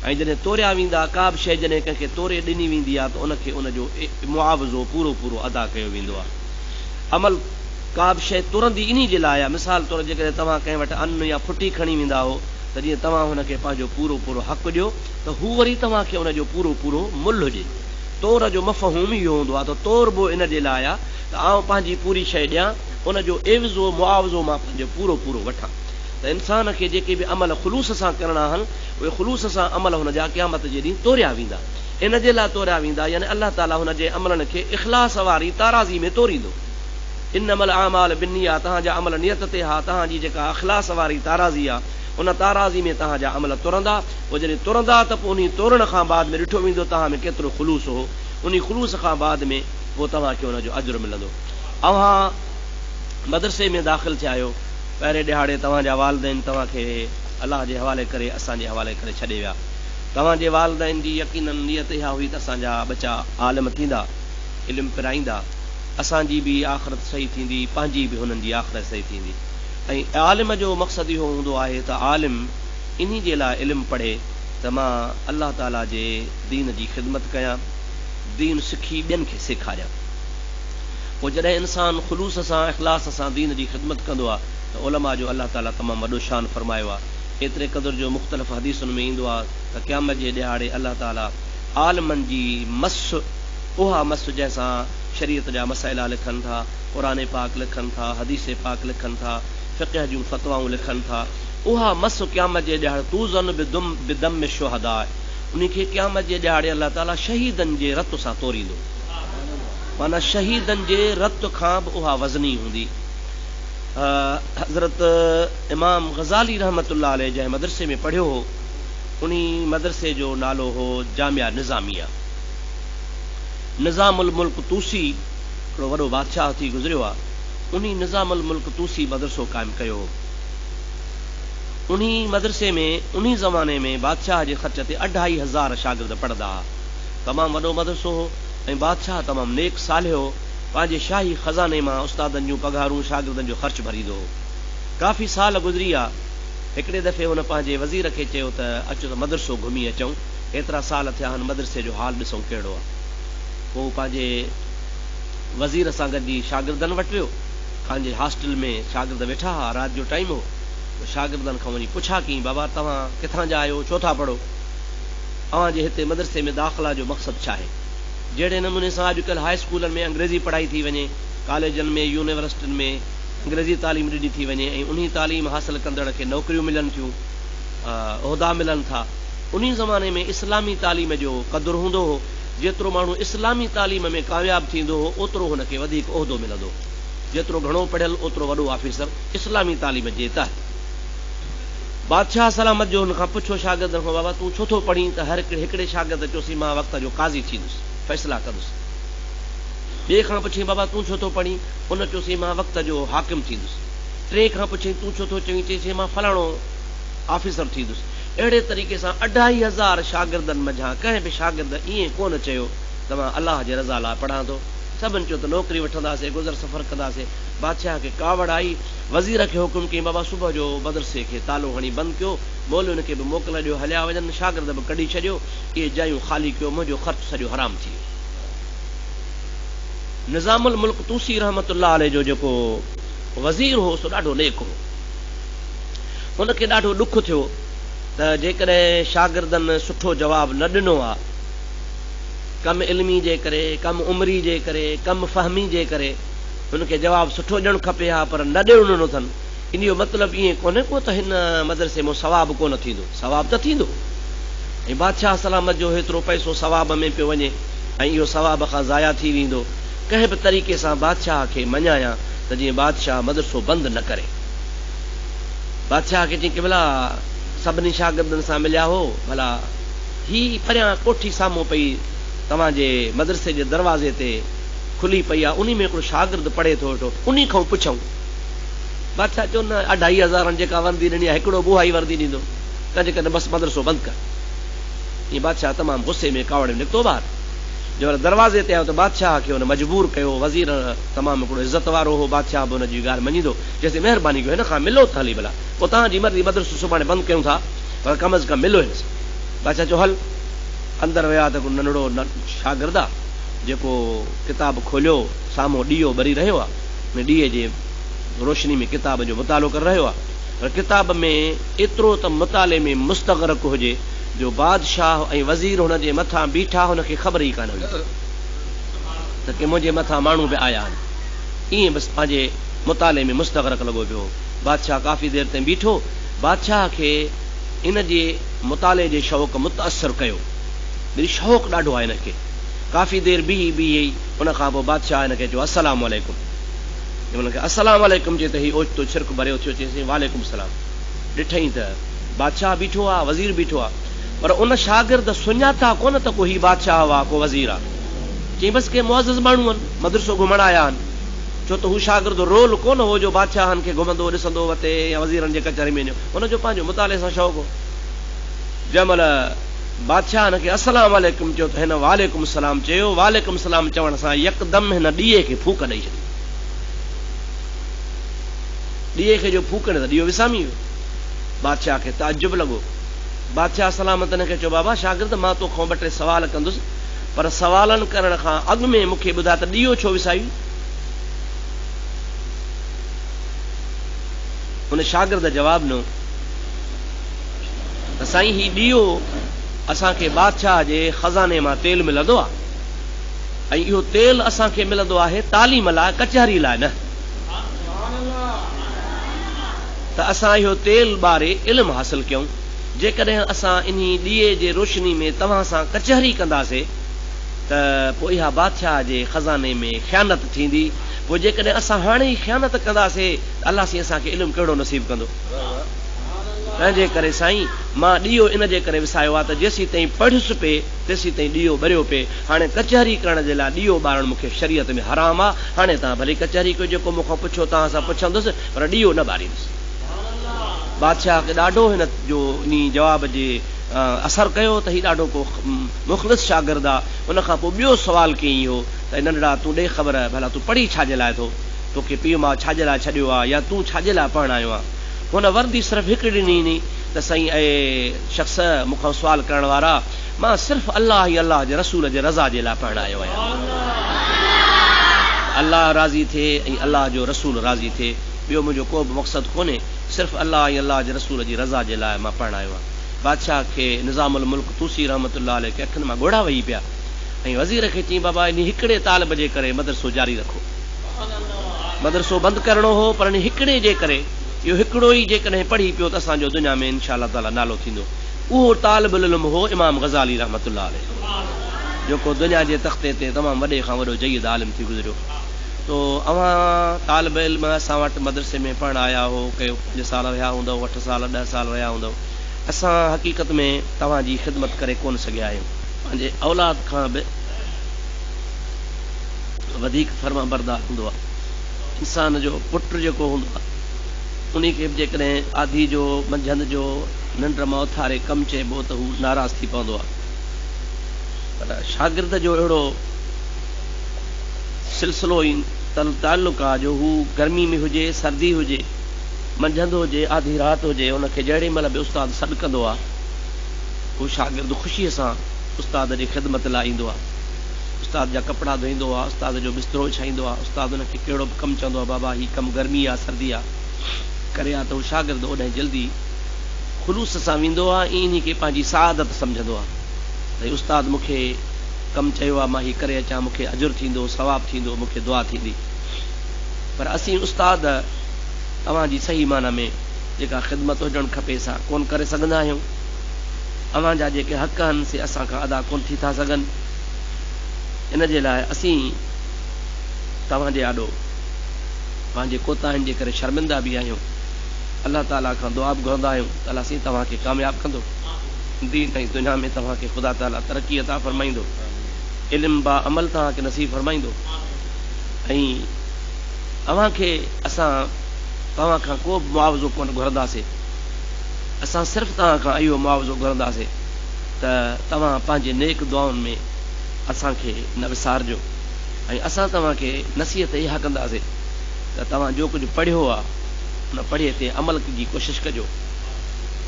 Speaker 1: ऐं जॾहिं तोरिया वेंदा, का बि शइ जॾहिं कंहिंखे तोरे ॾिनी वेंदी आहे त उनखे उनजो मुआवज़ो पूरो अदा कयो वेंदो आहे। अमल का बि शइ तुरंदी इन जे लाइ आहे। मिसाल तौरु जेकॾहिं तव्हां कंहिं वटि अन्न या फुटी खणी वेंदा हो त जीअं तव्हां हुनखे पंहिंजो पूरो हक़ु ॾियो त हू वरी तव्हांखे उनजो पूरो मुल्ह हुजे। तौर जो मफ़हूम इहो हूंदो आहे त तौरबो इन जे लाइ आहे त आउं पंहिंजी पूरी शइ ॾियां, उनजो एवज़ो मुआवज़ो मां पंहिंजो पूरो वठां। त इंसान खे जेके बि अमल ख़ुलूस सां करणा आहिनि, उहे ख़ुलूस सां अमल हुनजा क़यामत जे ॾींहुं तोरिया वेंदा। इन जे लाइ तोरिया वेंदा, यानी अलाह ताला हुन जे अमलनि खे इख़लास वारी ताराज़ी में तोरींदो। इन्नमल अअमालु बिन्नियात, तव्हांजा अमल नियत ते हा, तव्हांजी जेका इख़लास वारी ताराज़ी आहे उन ताराज़ी में तव्हांजा अमल तुरंदा। पोइ जॾहिं तुरंदा त पोइ उन तोरण खां बाद में ॾिठो वेंदो तव्हां में केतिरो ख़ुलूस हो। उन ख़ुलूस खां बाद में पोइ तव्हांखे हुनजो अजर मिलंदो। अव्हां मदरसे में दाख़िल थिया आहियो, पहिरें ॾिहाड़े तव्हांजा वालिदैन तव्हांखे अलाह जे हवाले करे असांजे हवाले करे छॾे विया। तव्हांजे वालिदैन जी यकीनन नियत इहा हुई त असांजा बचा आलिम थींदा, इल्मु पिराईंदा, असांजी बि आख़िरत सही थींदी, पंहिंजी बि हुननि जी आख़िरत सही थींदी। ऐं आलिम जो मक़सदु इहो हूंदो आहे त आलिम इन जे लाइ इल्मु पढ़े त मां अलाह ताला जे दीन जी ख़िदमत कयां, दीन सिखी ॿियनि खे सेखारियां। पोइ जॾहिं इंसानु ख़ुलूस सां इख़लास सां दीन जी ख़िदमत कंदो आहे त उलमा जो अलाह ताला तमामु वॾो शान फरमायो आहे। एतिरे क़दुरु जो मुख़्तलिफ़ हदीसुनि में ईंदो आहे त क़यामत जे ॾिहाड़े अलाह ताला आलिमनि जी उहा जंहिंसां शरीयत जा मसइला लिखनि था, क़ुरान पाक लिखनि था, हदीस पाक लिखनि था, फ़िक़ह जूं फ़तवाऊं लिखनि था, उहा क़यामत जे ॾिहाड़े तूज़न बिदम शुहदा, उन खे क़यामत जे ॾिहाड़े अलाह ताला शहीदनि जे रत सां तोरींदो। माना शहीदनि जे रत खां बि उहा वज़नी हूंदी। हज़रत इमाम ग़ज़ाली रहमतुल्लाह अलैह जंहिं मदरसे में पढ़ियो हो, उन मदरसे जो नालो हो जामिया निज़ामिया। निज़ामुल मुल्क तूसी हिकिड़ो वॾो बादशाह थी गुज़रियो आहे, उन निज़ामुल मुल्क तूसी मदरसो क़ाइमु कयो हो। उन मदरसे में उन ज़माने में बादशाह जे ख़र्च ते 2500 शागिर्द पढ़ंदा हुआ। तमामु वॾो मदरसो हो ऐं बादशाह तमामु नेक सालिह हो। पंहिंजे शाही ख़ज़ाने मां उस्तादनि जूं पघारूं शागिर्दनि जो ख़र्च भरींदो हो। काफ़ी साल गुज़री विया। हिकिड़े दफ़े हुन पंहिंजे वज़ीर खे चयो त अचो त मदरसो घुमी अचूं, एतिरा साल थिया आहिनि, मदरसे जो हाल ॾिसूं कहिड़ो आहे। पोइ पंहिंजे वज़ीर सां गॾिजी शागिर्दनि वटि वियो। पंहिंजे हॉस्टल में शागिर्द वेठा हुआ, राति जो टाइम हो। शागिर्दनि खां वञी पुछा कई, बाबा तव्हां किथां जा आहियो, छो था पढ़ो, तव्हांजे हिते मदरसे में दाख़िला जो मक़सदु छा आहे। जहिड़े नमूने सां अॼुकल्ह हाई स्कूलनि में अंग्रेज़ी पढ़ाई थी वञे, कॉलेजनि में यूनिवर्सिटियुनि में अंग्रेज़ी तालीम ॾिनी थी वञे ऐं उन तालीम हासिल कंदड़ खे नौकरियूं मिलनि थियूं, उहिदा मिलनि था। उन ज़माने में इस्लामी तालीम जो क़दुरु हूंदो हो। जेतिरो माण्हू इस्लामी तालीम में कामयाबु थींदो हो ओतिरो हुनखे वधीक उहिदो मिलंदो। जेतिरो घणो पढ़ियल ओतिरो वॾो ऑफिसर इस्लामी तालीम जे तहत। बादशाह सलामत जो हुन खां पुछो शागिर्दनि खां, बाबा तूं छो थो पढ़ी, त हर हिकिड़े शागिर्द चयोसीं मां वक़्त जो काज़ी थींदुसि, फ़ैसिला कंदुसि। ॿिए खां पुछी, बाबा तूं छो थो पढ़ी, उन चयोसीं मां वक़्त जो हाकिम थींदुसि। टे खां पुछी, तूं छो थो चईं मां फलाणो ऑफिसर थींदुसि। अहिड़े तरीक़े सां 2500 शागिर्दनि मंझां कंहिं बि शागिर्द ईअं कोन चयो त मां अलाह जे रज़ा लाइ पढ़ां थो। सभिनि चयो त नौकिरी वठंदासीं, गुज़र सफ़र कंदासीं। बादशाह खे कावड़ आई, वज़ीर खे हुकुम कई, बाबा सुबुह जो मदरसे खे तालो हणी बंदि कयो, मौलवियुनि खे बि मोकल ॾियो, हलिया वञनि, शागिर्द बि कढी छॾियो, इहे जायूं ख़ाली कयो, मुंहिंजो ख़र्च सॼो हराम थी वियो। निज़ामुल मुल्क तूसी रहमतुल्लाह अलैह जो जेको वज़ीर हो सो ॾाढो नेक हो। हुनखे ॾाढो ॾुख थियो त जेकॾहिं शागिर्दनि सुठो जवाबु न ॾिनो आहे, कम इल्मी जे करे, कम उमिरी जे करे, कम फ़हमी जे करे हुनखे जवाबु सुठो ॾियणु खपे हा, पर न ॾियणो ॾिनो अथनि। इन जो मतिलबु ईअं कोन्हे को त हिन मदरसे में सवाबु कोन थींदो, सवाबु त थींदो। ऐं बादशाह सलामत जो हेतिरो पैसो सवाब में पियो वञे ऐं इहो सवाब खां ज़ाया थी वेंदो। कंहिं बि तरीक़े सां बादशाह खे मञाया त जीअं बादशाह मदरसो बंदि न करे। बादशाह खे चई की भला सभिनी शागिर्दनि सां मिलिया हो, भला ही परियां कोठी साम्हूं पई तव्हांजे मदरसे जे दरवाज़े ते खुली पई आहे, उन में हिकिड़ो शागिर्द पढ़े थो वेठो, उन खां पुछूं। बादशाह चयो न 2500 जेका वर्दी ॾिनी आहे हिकिड़ो बुहा ई वर्दी ॾींदो, कॾहिं कॾहिं बसि मदरसो बंदि कर। ईअं बादशाह तमामु गुस्से में कावड़ में निकितो ॿाहिरि। जंहिं दरवाज़े ते आयो त बादशाह खे हुन मजबूर कयो। वज़ीर तमामु हिकिड़ो इज़त वारो हो, बादशाह बि हुनजी ॻाल्हि मञींदो। चएसि महिरबानी कयो, हिन खां मिलो त हली भला, पोइ तव्हांजी मर्ज़ी, मदरसो सुभाणे बंदि कयूं था, पर कम अज़ कम मिलो हिन सां। बादशाह चयो हल। अंदरि विया त नंढड़ो शागिर्द आहे जेको किताब खोलियो, साम्हूं ॾीओ ॿरी रहियो आहे, हुन ॾीए जे रोशनी में किताब जो मुतालो करे रहियो आहे। पर किताब में एतिरो त मुताले में मुस्तग़रक़ हुजे जो बादशाह ऐं वज़ीर हुन जे मथां बीठा, हुनखे ख़बर ई कान हुई त की मुंहिंजे मथां माण्हू बि आया आहिनि। ईअं बसि पंहिंजे मुताले में मुस्तग़रक़ लॻो पियो। बादशाह काफ़ी देरि ताईं बीठो। बादशाह खे इन जे मुताले जे शौक़ मुतासिर कयो। वरी शौक़ु ॾाढो आहे हिनखे। काफ़ी देरि बीही उन खां पोइ बादशाह हिनखे चयो अस्सलाम वालेकुम। हुनखे अस्सलाम वालेकुम चए त ही ओचितो छिरक भरियो थियो। चईं वालेकुम सलाम। ॾिठईं त बादशाह बीठो आहे, वज़ीर बीठो आहे, पर उन शागिर्द सुञाता कोन त को ही बादशाह हुआ, को वज़ीर आहे। चई बसि के मुअज़्ज़ज़ माण्हू आहिनि, मदरसो घुमण आया आहिनि। छो त हू शागिर्द रोल कोन हो जो बादशाहनि खे घुमंदो ॾिसंदो वते या वज़ीरनि जे कचहरी में हुनजो पंहिंजो मुताले सां शौक़ु हो। जंहिंमहिल बादशाहनि खे अस्सलाम वालेकुम चयो त हिन वालेकुम सलाम चयो। वालेकुम सलाम चवण सां यकदमि हिन ॾीए खे फूक ॾेई छॾी। ॾीए खे जो फूकण त ॾीओ विसामी वियो। बादशाह खे ताजुब लॻो। बादशाह सलामत हिन खे चयो बाबा शागिर्द मां तोखां 2-3 सवाल कंदुसि पर सवालनि करण खां अॻु में मूंखे ॿुधाए त ॾीओ छो विसाई। हुन शागिर्द जवाब ॾिनो त साईं ही ॾीओ असांखे बादशाह जे खज़ाने मां तेल मिलंदो आहे ऐं इहो तेल असांखे मिलंदो आहे तालीम लाइ कचहरी लाइ न। त असां इहो तेल ॿारे इल्मु हासिल कयूं। जेकॾहिं असां इन ॾीए जे रोशनी में तव्हां सां कचहरी कंदासीं त पोइ इहा बादशाह जे खज़ाने में ख़यानत थींदी। पोइ जेकॾहिं असां हाणे ई ख़यानत कंदासीं त अलाह साईं असांखे इल्मु कहिड़ो नसीब कंदो। तंहिंजे करे साईं मां ॾीओ इन जे करे विसायो आहे त जेसीं ताईं पढ़ियुसि पिए तेसीं ताईं ॾीओ ॿरियो पिए। हाणे कचहरी करण जे लाइ ॾीओ ॿारणु मूंखे शरीयत में हराम आहे। हाणे तव्हां भली कचहरी कयो जेको मूंखां पुछो तव्हां सां पुछंदुसि पर ॾीओ न ॿारींदुसि। बादशाह खे ॾाढो हिन जो इन जवाब जे असरु कयो त हीउ ॾाढो को मुख़लिस शागिर्द आहे। उन खां पोइ ॿियो सुवालु कयईं इहो त नंढड़ा तूं ॾे ख़बर भला तूं पढ़ी छाजे लाइ थो, तोखे पीउ मां छाजे लाइ छॾियो आहे या तूं छाजे लाइ पढ़णु आयो आहे। हुन वर्दी सिर्फ़ु हिकु ॾिनी त साईं ऐं शख़्स मूंखां सुवाल करण वारा मां सिर्फ़ु अलाह ई अलाह जे रसूल जे रज़ा जे लाइ पढ़णु आयो आहियां। अलाह राज़ी थिए ऐं अलाह जो रसूल राज़ी थिए, ॿियो मुंहिंजो को बि मक़सदु कोन्हे। सिर्फ़ु अलाह ऐं अलाह जे रसूल जी रज़ा जे लाइ मां पढ़णु आयो आहियां। बादशाह खे निज़ामुल मुल्क तूसी रहमतुल्लाह अलैह खे अखियुनि मां ॻोढ़ा वेही पिया ऐं वज़ीर खे चई बाबा इन हिकिड़े तालिब जे करे मदरसो जारी रखो। मदरसो बंदि करिणो हो पर इन हिकिड़े जे करे इहो हिकिड़ो ई जेकॾहिं पढ़ी पियो त असांजो दुनिया में इंशा अल्लाह ताला नालो थींदो। उहो तालिबुल इल्म हो इमाम ग़ज़ाली रहमतुल्लाह अलैह जेको दुनिया जे तख़्ते ते तमामु वॾे खां वॾो जय्यद आलिम थी गुज़रियो। तो अवां तालिब इल्म असां वटि मदरसे में पढ़णु आया हो के 5 साल रहिया हूंदव, 8 साल 10 साल रहिया हूंदव। असां हक़ीक़त में तव्हांजी ख़िदमत करे कोन सघिया आहियूं। पंहिंजे औलाद खां बि वधीक फर्मा बरदार हूंदो आहे। इंसान जो पुटु जेको हूंदो आहे उन खे बि जेकॾहिं आधी जो मंझंदि जो निंड मां उथारे कमु चइबो त हू नाराज़ थी पवंदो आहे। पर शागिर्द जो अहिड़ो सिलसिलो ई ताल्लुक़ आहे जो हू गर्मी में हुजे सर्दी हुजे मंझंदि हुजे आधी राति हुजे हुनखे जहिड़े महिल बि उस्तादु सॾु कंदो आहे हू शागिर्द ख़ुशीअ सां उस्ताद जी ख़िदमत लाइ ईंदो आहे। उस्ताद जा कपिड़ा धोईंदो आहे, उस्ताद जो बिस्तरो विछाईंदो आहे। उस्ताद हुनखे कहिड़ो बि कमु चवंदो आहे बाबा हीउ कमु गर्मी आहे सर्दी आहे करे आहे त हू शागिर्द ओॾां जल्दी ख़ुलूस सां वेंदो आहे ऐं इन खे पंहिंजी सआदत सम्झंदो आहे। भई उस्ताद मूंखे कमु चयो आहे मां हीउ करे अचां मूंखे अजुर थींदो सवाबु थींदो मूंखे दुआ थींदी। पर असीं उस्ताद तव्हांजी सही माना में जेका ख़िदमत हुजणु खपे सा कोन करे सघंदा आहियूं। अव्हांजा जेके हक़ आहिनि से असां खां अदा कोन थी था सघनि। इन जे लाइ असीं तव्हांजे आॾो पंहिंजे कोताहिनि जे करे शर्मिंदा बि आहियूं। अलाह ताला खां दुआ बि घुरंदा आहियूं त अलाह साईं तव्हांखे कामयाबु कंदो, दीन ऐं दुनिया में तव्हांखे ख़ुदा ताला तरक़ी अता फ़रमाईंदो, इल्म बा अमल तव्हांखे नसीब फ़रमाईंदो। ऐं अव्हांखे असां तव्हां खां को बि मुआवज़ो कोन घुरंदासीं। असां सिर्फ़ु तव्हां खां इहो मुआवज़ो घुरंदासीं त तव्हां पंहिंजे नेक दुआउनि में असांखे न विसारजो। ऐं असां तव्हांखे नसीहत इहा कंदासीं त तव्हां जो कुझु पढ़ियो आहे उन पढ़े ते अमल जी कोशिशि कजो।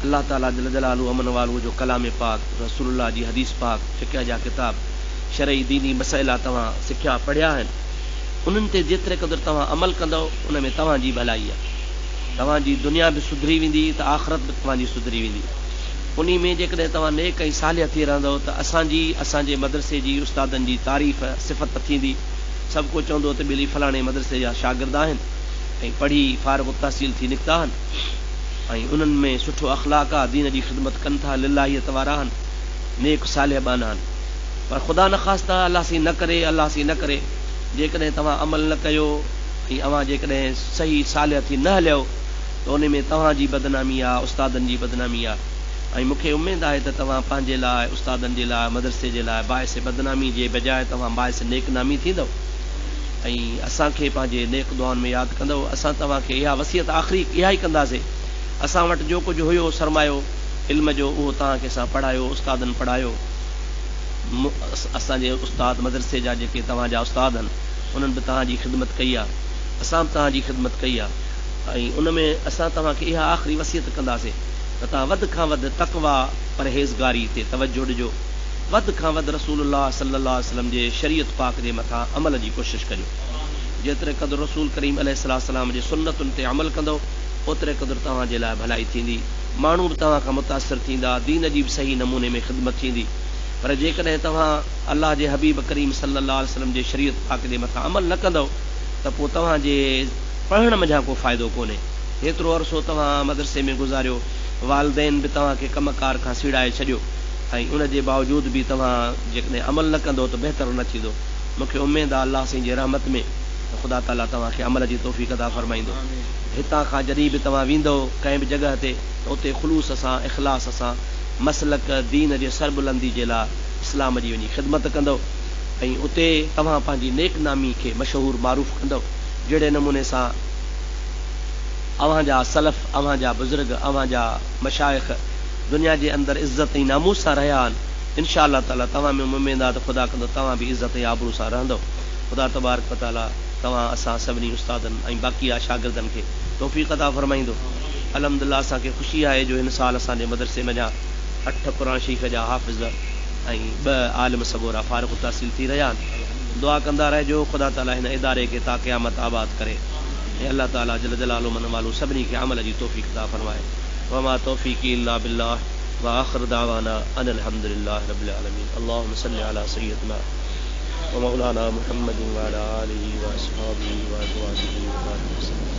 Speaker 1: अलाह ताला जल जलालू अमन वालू जो कलाम पाक रसूलुल्लाह जी हदीस पाक फ़िक़ह जा किताब शरई दीनी मसइला तव्हां सिखिया पढ़िया आहिनि। उन्हनि ते जेतिरे क़दुरु तव्हां अमल कंदव उन में तव्हांजी भलाई आहे। तव्हांजी दुनिया बि सुधरी वेंदी त आख़िरत बि तव्हांजी सुधरी वेंदी। उन में जेकॾहिं तव्हां नेक ऐं सालिह थी रहंदव त असांजे मदरसे जी उस्तादनि जी तारीफ़ सिफ़त थींदी। सभु को चवंदो त ॿिली फलाणे मदरसे जा शागिर्द आहिनि ऐं पढ़ी फारग़ तहसील थी निकिता आहिनि ऐं उन्हनि में सुठो अख़लाक़ आहे, दीन जी ख़िदमत कनि था, लिल्लाहियत वारा आहिनि, नेक सालिह बाना आहिनि। पर ख़ुदा न ख़ास्ता अलाह सी न करे जेकॾहिं तव्हां अमल न कयो ऐं अव्हां जेकॾहिं सही सालिह थी न हलियो त उन में तव्हांजी बदनामी आहे, उस्तादनि जी बदनामी आहे। ऐं मूंखे उमेदु आहे त तव्हां पंहिंजे लाइ उस्तादनि जे लाइ मदरसे जे लाइ बाहिस बदनामी जे बजाए तव्हां बाहिस नेकनामी थींदव। ऐं असांखे पंहिंजे नेक दुआनि में यादि कंदव। असां तव्हांखे इहा वसियत आख़िरी इहा ई कंदासीं, असां वटि जो कुझु हुयो सरमायो इल्म जो उहो तव्हांखे असां पढ़ायो, उस्तादनि पढ़ायो। असांजे उस्ताद मदरसे जा जेके तव्हांजा उस्ताद आहिनि उन्हनि बि तव्हांजी ख़िदमत कई आहे, असां बि तव्हांजी ख़िदमत कई आहे। ऐं उन में असां तव्हांखे इहा आख़िरी वसियत कंदासीं त तव्हां वधि खां वधि तक़वा परहेज़गारी ते तवजो ॾिजो, वधि खां वधि रसूलुल्लाह सल्लल्लाहु अलैहि वसल्लम जे शरीयत पाक जे मथां अमल जी कोशिशि करियो। जेतिरे क़दुरु रसूल करीम अलैहिस्सलाम जे सुन्नतुनि ते अमल कंदो ओतिरे क़दुरु तव्हांजे लाइ भलाई थींदी, माण्हू बि तव्हां खां मुतासिर थींदा, दीन जी बि सही नमूने में ख़िदमत थींदी। पर जेकॾहिं तव्हां अल्लाह जे हबीब करीम सल्लल्लाहु अलैहि वसल्लम जे शरीयत पाक जे मथां अमल न कंदव त पोइ तव्हांजे पढ़ण में को फ़ाइदो कोन्हे। हेतिरो अरसो तव्हां मदरसे में गुज़ारियो, वालदेन बि तव्हांखे कमकार खां सीड़ाए छॾियो, ऐं उन जे बावजूद बि तव्हां जेकॾहिं अमल न कंदो त बहितर न थींदो। मूंखे उमेदु आहे अल्लाह साईं जे रहमत में ख़ुदा ताला तव्हांखे अमल जी तौफ़ीक़ अता फरमाईंदो। हितां खां जॾहिं बि तव्हां वेंदो कंहिं बि जॻह ते त उते ख़ुलूस सां इख़लास सां मसलक दीन जे सरबुलंदी जे लाइ इस्लाम जी वञी ख़िदमत कंदो, ऐं उते तव्हां पंहिंजी नेक नामी खे मशहूरु मारूफ़ कंदो। जहिड़े नमूने सां अव्हांजा सलफ़, अव्हांजा बुज़ुर्ग, अव्हांजा मशाइख़ दुनिया जे अंदरि इज़त ऐं नामूस सां रहिया आहिनि, इंशा अल्लाह ताला तव्हां में उमेद आहे त ख़ुदा कंदो तव्हां बि इज़त ऐं आबरू सां रहंदो। ख़ुदा तबारक व तआला तव्हां असां सभिनी उस्तादनि ऐं बाक़ी शागिर्दनि खे तौफ़ीक़ अता फरमाईंदो। अल्हम्दुलिल्लाह असांखे ख़ुशी आहे जो हिन साल असांजे मदरसे में 8 क़ुरान शरीफ़ जा हाफ़िज़ ऐं 2 आलिम सबोरा फ़ारिग़ तहसील थी रहिया आहिनि। दुआ कंदा रहिजो ख़ुदा ताला हिन इदारे खे ता क़यामत आबाद करे ऐं अल्लाह ताला जल जलालु मन वालो सभिनी खे अमल जी तौफ़ीक़ अता फरमाए। वमा तौफ़ीक़ी इल्ला बिल्लाह व आख़िर दावाना अनिल हम्दुलिल्लाहि रब्बिल आलमीन। अल्लाहुम्मा सल्लि अला सय्यिदिना व मौलाना मुहम्मदिन व अला आलिहि व अस्हाबिहि व अज़वाजिहि व बारिक वसल्लम।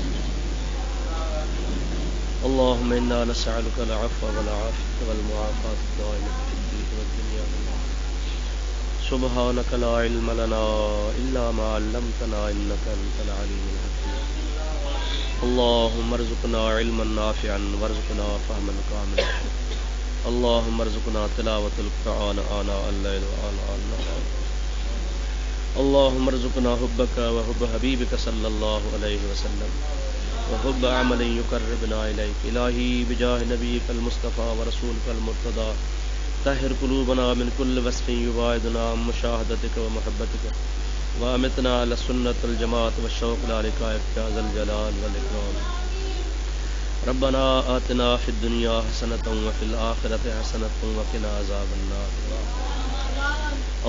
Speaker 1: اللهم إنا نسألك العفو والعافية والمعافاة الدائمة في الدين والدنيا والآخرة. سبحانك لا علم لنا إلا ما علمتنا إنك أنت العليم الحكيم. اللهم ارزقنا علما نافعا وارزقنا فهما كاملا. اللهم ارزقنا تلاوة القرآن آناء الليل وآناء النهار. اللهم ارزقنا حبك وحب حبيبك صلى الله عليه وسلم وحب عمل يقربنا إليك. إلهي بجاه نبيك المصطفى ورسولك المرتضى طهر قلوبنا من كل وصف يباعدنا عن مشاهدتك ومحبتك وأمتنا على السنة الجماعة والشوق للقائك يا ذا الجلال والإكرام. ربنا آتنا في الدنيا حسنة وفي الآخرة حسنة وقنا عذاب النار.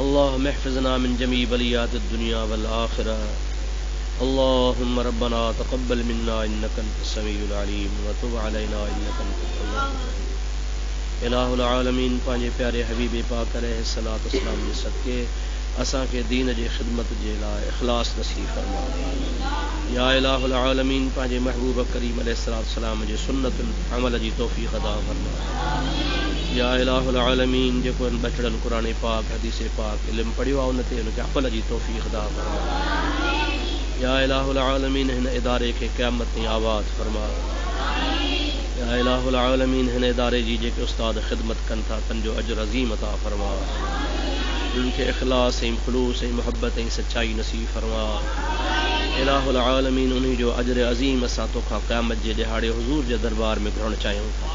Speaker 1: اللهم احفظنا من جميع بليات الدنيا والآخرة. اللهم ربنا تقبل منا إنك أنت السميع العليم وتب علينا إنك أنت التواب الرحيم. الہ العالمین پانجے پیارے حبیب پاک علیہ الصلوۃ والسلام کے صدقے اساں کے دین جے خدمت جے لائے اخلاص نصیب فرما. یا الہ العالمین پانجے محبوب کریم علیہ الصلوۃ والسلام جے سنت عمل جی توفیق عطا فرما. یا الہ العالمین جے کو بچڑن قرآن پاک حدیث پاک علم پڑھیو ان تے ان کے عمل جی توفیق عطا فرما. یا الہ العالمین ہن ادارے کے قیامت میں آباد فرما. یا الہ العالمین ہن ادارے جی جے کے استاد خدمت کن تھا تن جو اجر عظیم عطا فرما. ان کے اخلاص ہیں خلوص ہیں محبت ہیں سچائی نصیب فرما. الہ العالمین انہیں جو اجر عظیم اساں تو کھا قیامت جے دہاڑے حضور جے دربار میں گھرن چاہیوں تھا.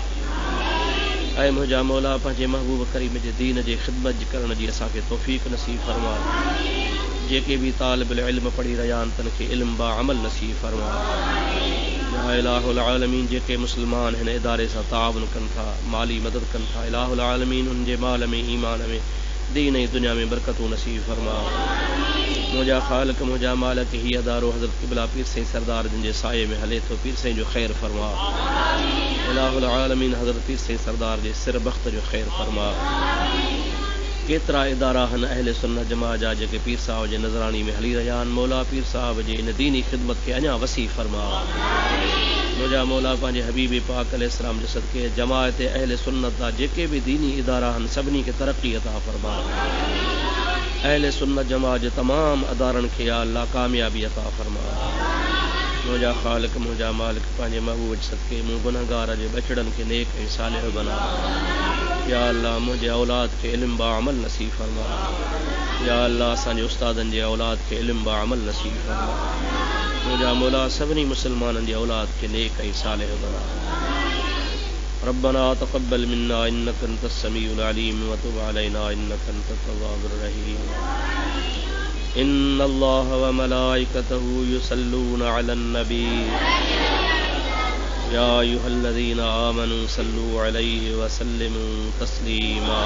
Speaker 1: اے مجھا مولا پنجے محبوب کریم جے دین جے خدمت کرن جی اساں کے توفیق نصیب فرما. जेके भी तालिब इल्म पढ़ी रहिया आहिनि तन खे इल्म बा अमल नसीब फरमा. या इलाहुल आलमीन जेके मुस्लमान हिन इदारे सां ताउन कनि था माली मदद कनि था इलाहुल आलमीन उन जे माल में ईमान में दीन ऐं दुनिया में बरकतूं नसीब फरमा. मुंहिंजा ख़ालिक मुंहिंजा मालिक ही अदारो हज़रत क़िबला पीर साईं सरदार जिन जे साए में हले थो पीर साईं जो ख़ैर फरमा. इलाहुल आलमीन हज़रत पीर साईं सरदार जे सिर बख़्त जो ख़ैर फरमा. केतरा इदारा हन अहले सुन्नत जमात जा जेके पीर साहब जे नज़रानी में हली रहिया आहिनि. मौला पीर साहब जे इन दीनी ख़िदमत खे अञा वसी फरमा. मुंहिंजा मौला पंहिंजे हबीब पाक अलैहिस्सलाम जे सदके जमात अहले सुन्नत जा जेके भी दीनी इदारा हन सभिनी खे तरक्की अता फरमा. अहले सुन्नत जमात जे तमाम अदारनि खे या अल्लाह कामयाबी अता फरमा. मुंहिंजा ख़ालिक मुंहिंजा मालिक पंहिंजे महबूब जे सदके मूं गुनहगार जे बचड़नि खे नेक ऐं सालिह बना. या अल्लाह मुझे औलाद के इल्म बा अमल नसीब फरमा। या अल्लाह असांजे उस्तादन जे औलाद के इल्म बा अमल नसीब फरमा। मुझा मौला सभिनी मुसलमानन जे औलाद के नेक ऐं सालिह बना। रब्बना तक़ब्बल मिन्ना इन्नका अंतस समीउल अलीम व तुब अलैना इन्नका अंतत तव्वाबुर रहीम। इन्नल्लाह व मलाइकतहु युसल्लूना अलन नबी या अय्युहल्लज़ीना आमनू सल्लू अलैहि व सल्लिमू तस्लीमा।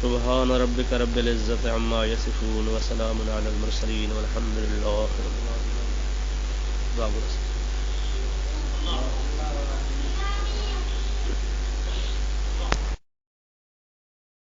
Speaker 1: सुब्हान रब्बिका रब्बिल इज़्ज़ति अम्मा यसिफून व सलामुन अलल मुरसलीन वल्हम्दुलिल्लाहि रब्बिल आलमीन।